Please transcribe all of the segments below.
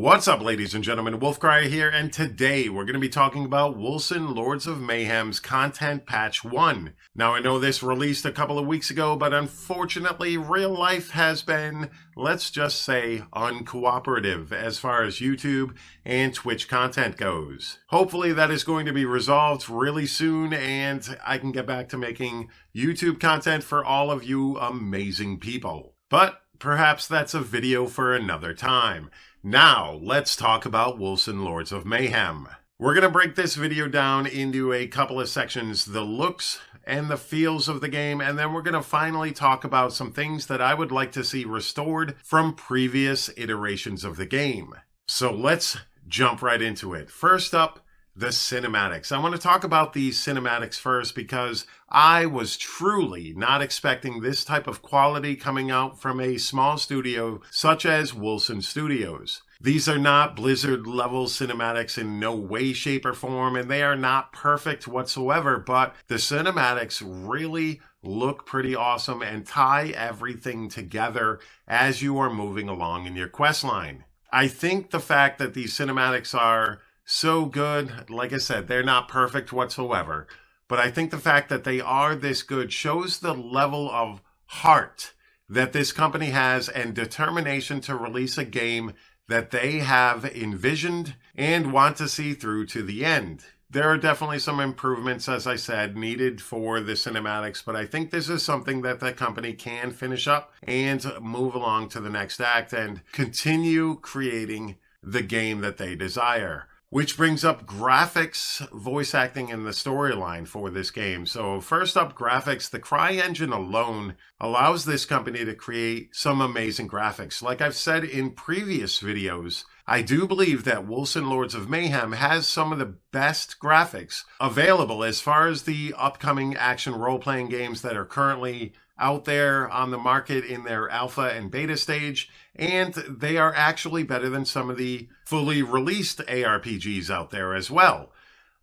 What's up, ladies and gentlemen? Wolfcryer here, and today we're going to be talking about Wolcen Lords of Mayhem's Content Patch 1. Now, I know this released a couple of weeks ago, but unfortunately, real life has been, let's just say, uncooperative as far as YouTube and Twitch content goes. Hopefully that is going to be resolved really soon, and I can get back to making YouTube content for all of you amazing people. But perhaps that's a video for another time. Now, let's talk about Wolcen Lords of Mayhem. We're going to break this video down into a couple of sections, the looks and the feels of the game, and then we're going to finally talk about some things that I would like to see restored from previous iterations of the game. So let's jump right into it. First up, the cinematics. I want to talk about these cinematics first because I was truly not expecting this type of quality coming out from a small studio such as Wolcen Studios. These are not Blizzard level cinematics in no way, shape, or form, and they are not perfect whatsoever, but the cinematics really look pretty awesome and tie everything together as you are moving along in your quest line. I think the fact that these cinematics are so good, like I said, they're not perfect whatsoever, but I think the fact that they are this good shows the level of heart that this company has and determination to release a game that they have envisioned and want to see through to the end. There are definitely some improvements, as I said, needed for the cinematics, but I think this is something that the company can finish up and move along to the next act and continue creating the game that they desire. Which brings up graphics, voice acting, and the storyline for this game. So first up, graphics. The CryEngine alone allows this company to create some amazing graphics. Like I've said in previous videos, I do believe that Wolcen Lords of Mayhem has some of the best graphics available as far as the upcoming action role-playing games that are currently out there on the market in their alpha and beta stage, and they are actually better than some of the fully released ARPGs out there as well.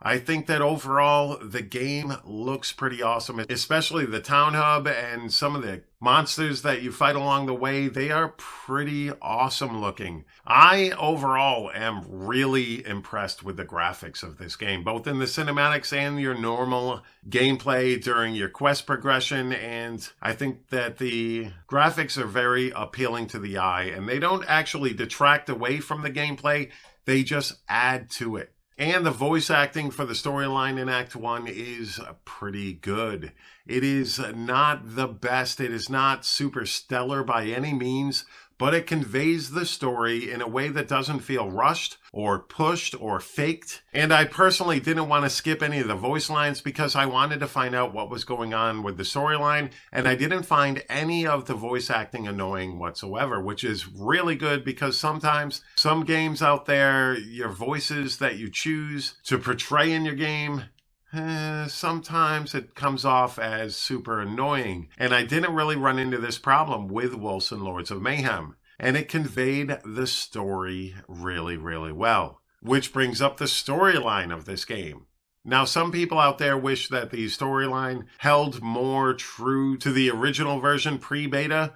I think that overall the game looks pretty awesome, especially the town hub and some of the monsters that you fight along the way. They are pretty awesome looking. I overall am really impressed with the graphics of this game, both in the cinematics and your normal gameplay during your quest progression, and I think that the graphics are very appealing to the eye, and they don't actually detract away from the gameplay, they just add to it. And the voice acting for the storyline in Act 1 is pretty good. It is not the best. It is not super stellar by any means, but it conveys the story in a way that doesn't feel rushed or pushed or faked. And I personally didn't want to skip any of the voice lines because I wanted to find out what was going on with the storyline, and I didn't find any of the voice acting annoying whatsoever, which is really good because sometimes some games out there, your voices that you choose to portray in your game, sometimes it comes off as super annoying, and I didn't really run into this problem with Wolcen Lords of Mayhem, and it conveyed the story really, really well. Which brings up the storyline of this game. Now, some people out there wish that the storyline held more true to the original version pre-beta,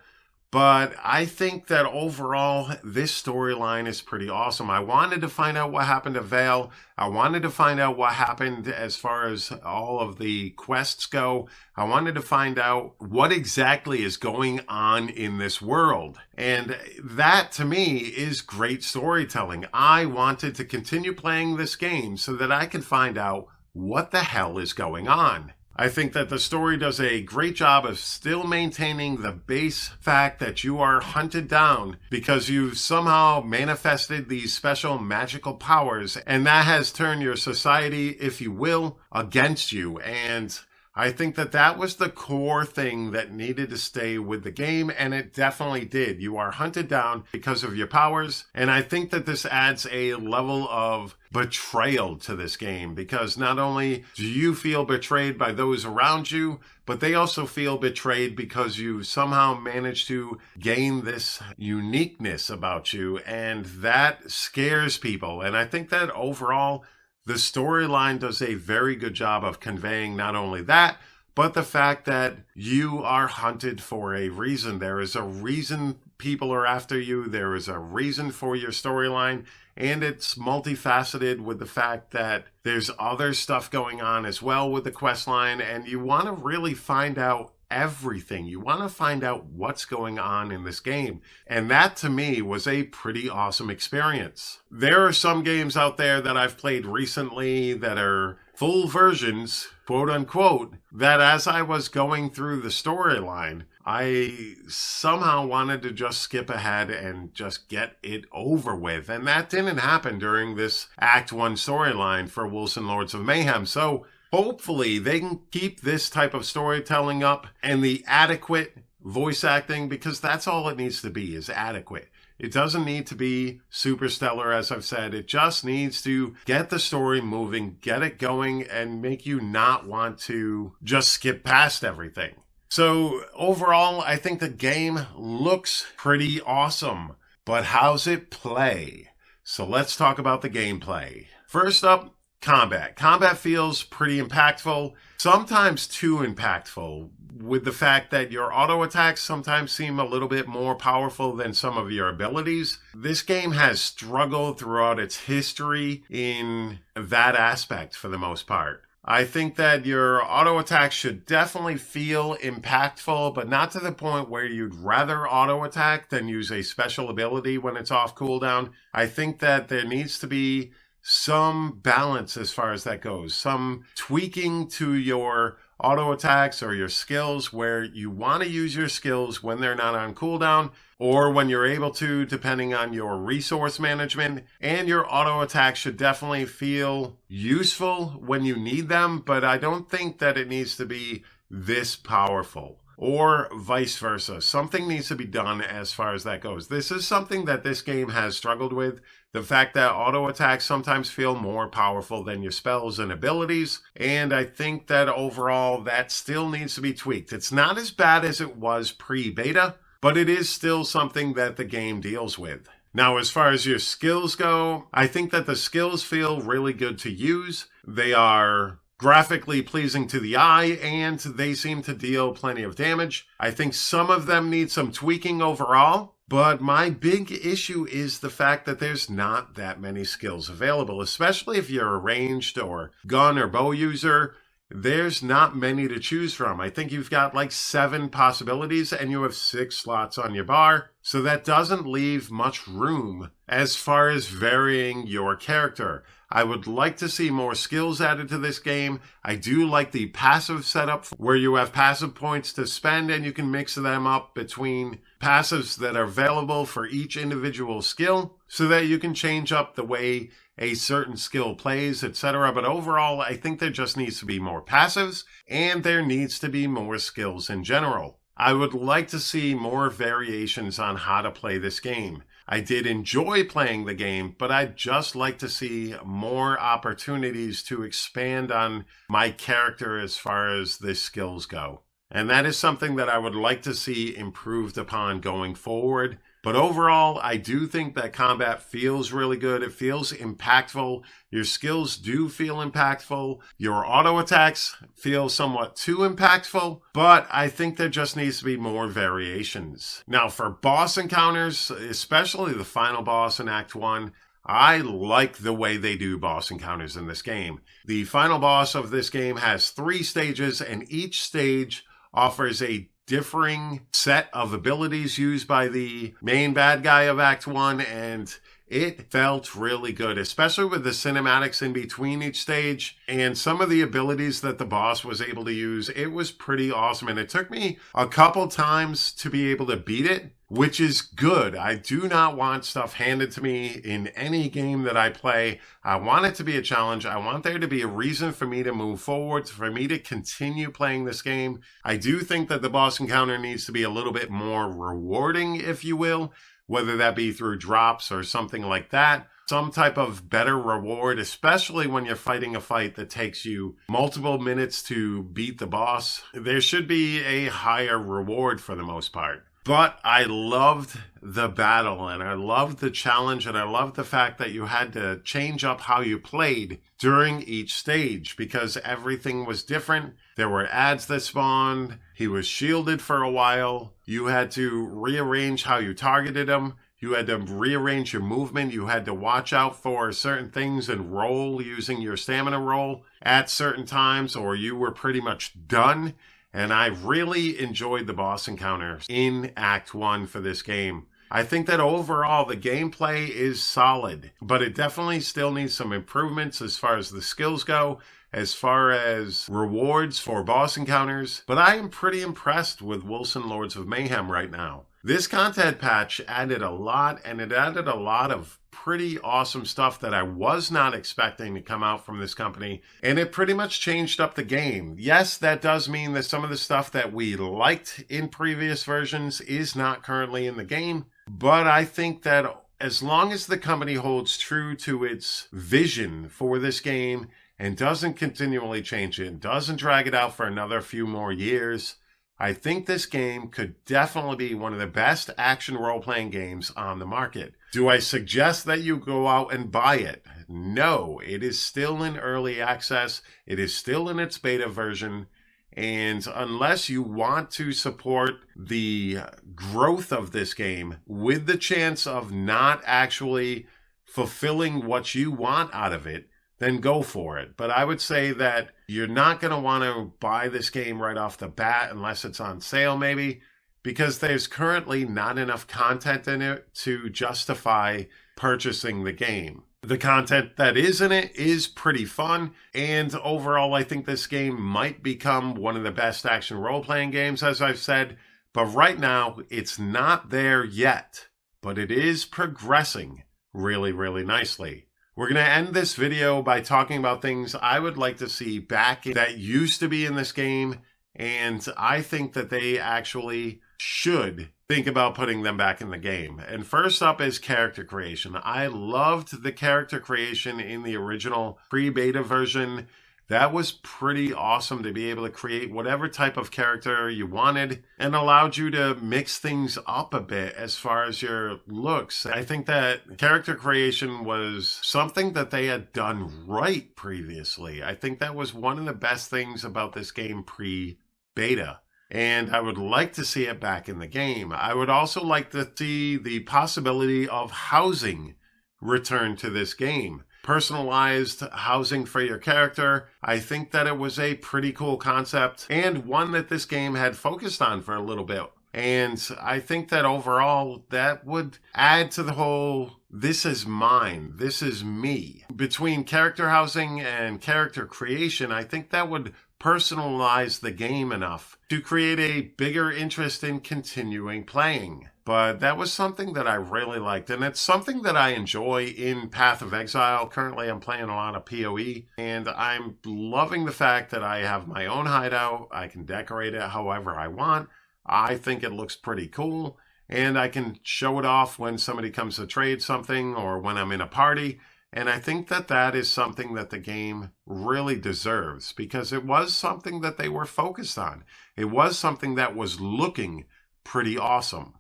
but I think that overall, this storyline is pretty awesome. I wanted to find out what happened to Vale. I wanted to find out what happened as far as all of the quests go. I wanted to find out what exactly is going on in this world. And that, to me, is great storytelling. I wanted to continue playing this game so that I can find out what the hell is going on. I think that the story does a great job of still maintaining the base fact that you are hunted down because you've somehow manifested these special magical powers, and that has turned your society, if you will, against you. And I think that that was the core thing that needed to stay with the game, and it definitely did. You are hunted down because of your powers, and I think that this adds a level of betrayal to this game, because not only do you feel betrayed by those around you, but they also feel betrayed because you somehow managed to gain this uniqueness about you, and that scares people. And I think that overall, the storyline does a very good job of conveying not only that, but the fact that you are hunted for a reason. There is a reason people are after you. There is a reason for your storyline, and it's multifaceted with the fact that there's other stuff going on as well with the quest line, and you want to really find out everything. You want to find out what's going on in this game. And that to me was a pretty awesome experience. There are some games out there that I've played recently that are full versions, quote unquote, that as I was going through the storyline, I somehow wanted to just skip ahead and just get it over with. And that didn't happen during this Act 1 storyline for Wolcen Lords of Mayhem. So hopefully they can keep this type of storytelling up and the adequate voice acting, because that's all it needs to be, is adequate. It doesn't need to be super stellar, as I've said. It just needs to get the story moving, get it going, and make you not want to just skip past everything. So overall, I think the game looks pretty awesome. But how's it play? So let's talk about the gameplay. First up, combat. Combat feels pretty impactful, sometimes too impactful, with the fact that your auto attacks sometimes seem a little bit more powerful than some of your abilities. This game has struggled throughout its history in that aspect for the most part. I think that your auto attacks should definitely feel impactful, but not to the point where you'd rather auto attack than use a special ability when it's off cooldown. I think that there needs to be some balance as far as that goes. Some tweaking to your auto attacks or your skills where you want to use your skills when they're not on cooldown or when you're able to, depending on your resource management. And your auto attacks should definitely feel useful when you need them, but I don't think that it needs to be this powerful. Or vice versa. Something needs to be done as far as that goes. This is something that this game has struggled with. The fact that auto attacks sometimes feel more powerful than your spells and abilities. And I think that overall that still needs to be tweaked. It's not as bad as it was pre-beta, but it is still something that the game deals with. Now, as far as your skills go, I think that the skills feel really good to use. They are graphically pleasing to the eye, and they seem to deal plenty of damage. I think some of them need some tweaking overall, but my big issue is the fact that there's not that many skills available, especially if you're a ranged or gun or bow user. There's not many to choose from. I think you've got like 7 possibilities and you have 6 slots on your bar. So that doesn't leave much room as far as varying your character. I would like to see more skills added to this game. I do like the passive setup where you have passive points to spend and you can mix them up between passives that are available for each individual skill so that you can change up the way a certain skill plays, etc. But overall, I think there just needs to be more passives and there needs to be more skills in general. I would like to see more variations on how to play this game. I did enjoy playing the game, but I'd just like to see more opportunities to expand on my character as far as the skills go. And that is something that I would like to see improved upon going forward. But overall, I do think that combat feels really good. It feels impactful. Your skills do feel impactful. Your auto attacks feel somewhat too impactful, but I think there just needs to be more variations. Now, for boss encounters, especially the final boss in Act 1, I like the way they do boss encounters in this game. The final boss of this game has 3 stages, and each stage offers a differing set of abilities used by the main bad guy of Act 1, and it felt really good, especially with the cinematics in between each stage and some of the abilities that the boss was able to use. It was pretty awesome, and it took me a couple times to be able to beat it, which is good. I do not want stuff handed to me in any game that I play. I want it to be a challenge. I want there to be a reason for me to move forward, for me to continue playing this game. I do think that the boss encounter needs to be a little bit more rewarding, if you will, whether that be through drops or something like that. Some type of better reward, especially when you're fighting a fight that takes you multiple minutes to beat the boss. There should be a higher reward for the most part. But I loved the battle, and I loved the challenge, and I loved the fact that you had to change up how you played during each stage because everything was different. There were ads that spawned. He was shielded for a while. You had to rearrange how you targeted him. You had to rearrange your movement. You had to watch out for certain things and roll using your stamina roll at certain times, or you were pretty much done. And I really enjoyed the boss encounters in Act 1 for this game. I think that overall the gameplay is solid, but it definitely still needs some improvements as far as the skills go, as far as rewards for boss encounters. But I am pretty impressed with Wolcen Lords of Mayhem right now. This content patch added a lot, and it added a lot of pretty awesome stuff that I was not expecting to come out from this company, and it pretty much changed up the game. Yes, that does mean that some of the stuff that we liked in previous versions is not currently in the game, but I think that as long as the company holds true to its vision for this game and doesn't continually change it, doesn't drag it out for another few more years, I think this game could definitely be one of the best action role-playing games on the market. Do I suggest that you go out and buy it? No, it is still in early access. It is still in its beta version. And unless you want to support the growth of this game with the chance of not actually fulfilling what you want out of it, then go for it. But I would say that you're not going to want to buy this game right off the bat unless it's on sale maybe, because there's currently not enough content in it to justify purchasing the game. The content that is in it is pretty fun, and overall I think this game might become one of the best action role-playing games, as I've said, but right now it's not there yet, but it is progressing really, really nicely. We're going to end this video by talking about things I would like to see back that used to be in this game, and I think that they actually should think about putting them back in the game. And first up is character creation. I loved the character creation in the original pre-beta version. That was pretty awesome to be able to create whatever type of character you wanted and allowed you to mix things up a bit as far as your looks. I think that character creation was something that they had done right previously. I think that was one of the best things about this game pre-beta. And I would like to see it back in the game. I would also like to see the possibility of housing return to this game. Personalized housing for your character. I think that it was a pretty cool concept and one that this game had focused on for a little bit. And I think that overall that would add to the whole, this is mine, this is me. Between character housing and character creation, I think that would personalize the game enough to create a bigger interest in continuing playing. But that was something that I really liked, and it's something that I enjoy in Path of Exile. Currently, I'm playing a lot of PoE, and I'm loving the fact that I have my own hideout. I can decorate it however I want. I think it looks pretty cool, and I can show it off when somebody comes to trade something or when I'm in a party. And I think that that is something that the game really deserves because it was something that they were focused on. It was something that was looking pretty awesome.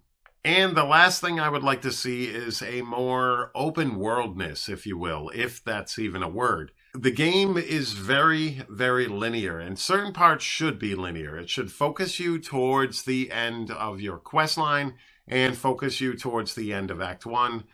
And the last thing I would like to see is a more open worldness, if you will, if that's even a word. The game is very, very linear, and certain parts should be linear. It should focus you towards the end of your quest line and focus you towards the end of Act 1.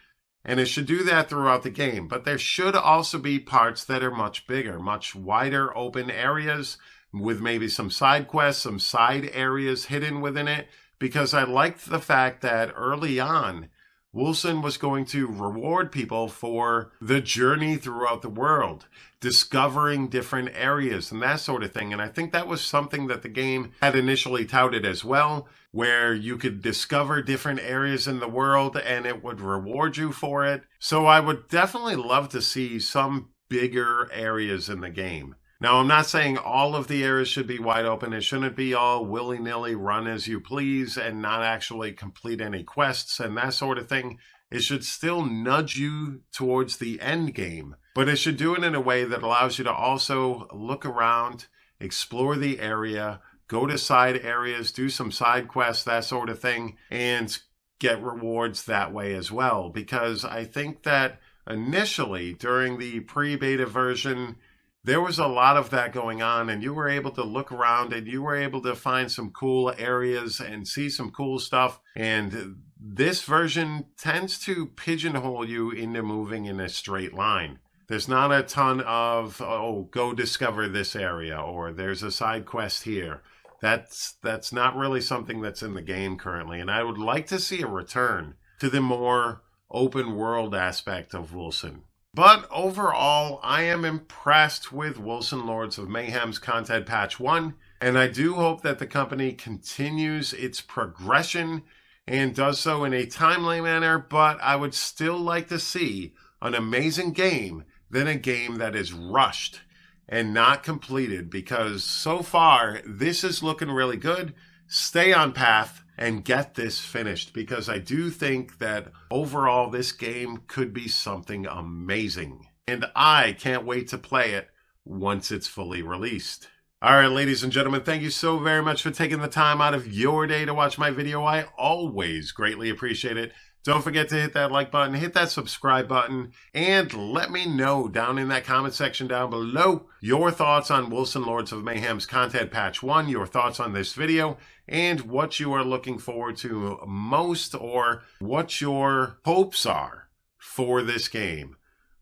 And it should do that throughout the game. But there should also be parts that are much bigger, much wider open areas with maybe some side quests, some side areas hidden within it. Because I liked the fact that early on, Wolcen was going to reward people for the journey throughout the world, discovering different areas and that sort of thing. And I think that was something that the game had initially touted as well, where you could discover different areas in the world and it would reward you for it. So I would definitely love to see some bigger areas in the game. Now, I'm not saying all of the areas should be wide open. It shouldn't be all willy-nilly run as you please and not actually complete any quests and that sort of thing. It should still nudge you towards the end game, but it should do it in a way that allows you to also look around, explore the area, go to side areas, do some side quests, that sort of thing, and get rewards that way as well. Because I think that initially, during the pre-beta version, there was a lot of that going on, and you were able to look around and you were able to find some cool areas and see some cool stuff. And this version tends to pigeonhole you into moving in a straight line. There's not a ton of, oh, go discover this area, or there's a side quest here. That's not really something that's in the game currently, and I would like to see a return to the more open world aspect of Wolcen. But overall, I am impressed with Wolcen Lords of Mayhem's content patch 1, and I do hope that the company continues its progression and does so in a timely manner, but I would still like to see an amazing game than a game that is rushed and not completed, because so far, this is looking really good. Stay on path and get this finished, because I do think that overall this game could be something amazing. And I can't wait to play it once it's fully released. All right, ladies and gentlemen, thank you so very much for taking the time out of your day to watch my video. I always greatly appreciate it. Don't forget to hit that like button, hit that subscribe button, and let me know down in that comment section down below your thoughts on Wolcen Lords of Mayhem's content patch 1, your thoughts on this video, and what you are looking forward to most, or what your hopes are for this game.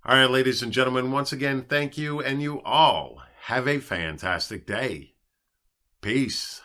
All right, ladies and gentlemen, once again, thank you, and you all have a fantastic day. Peace.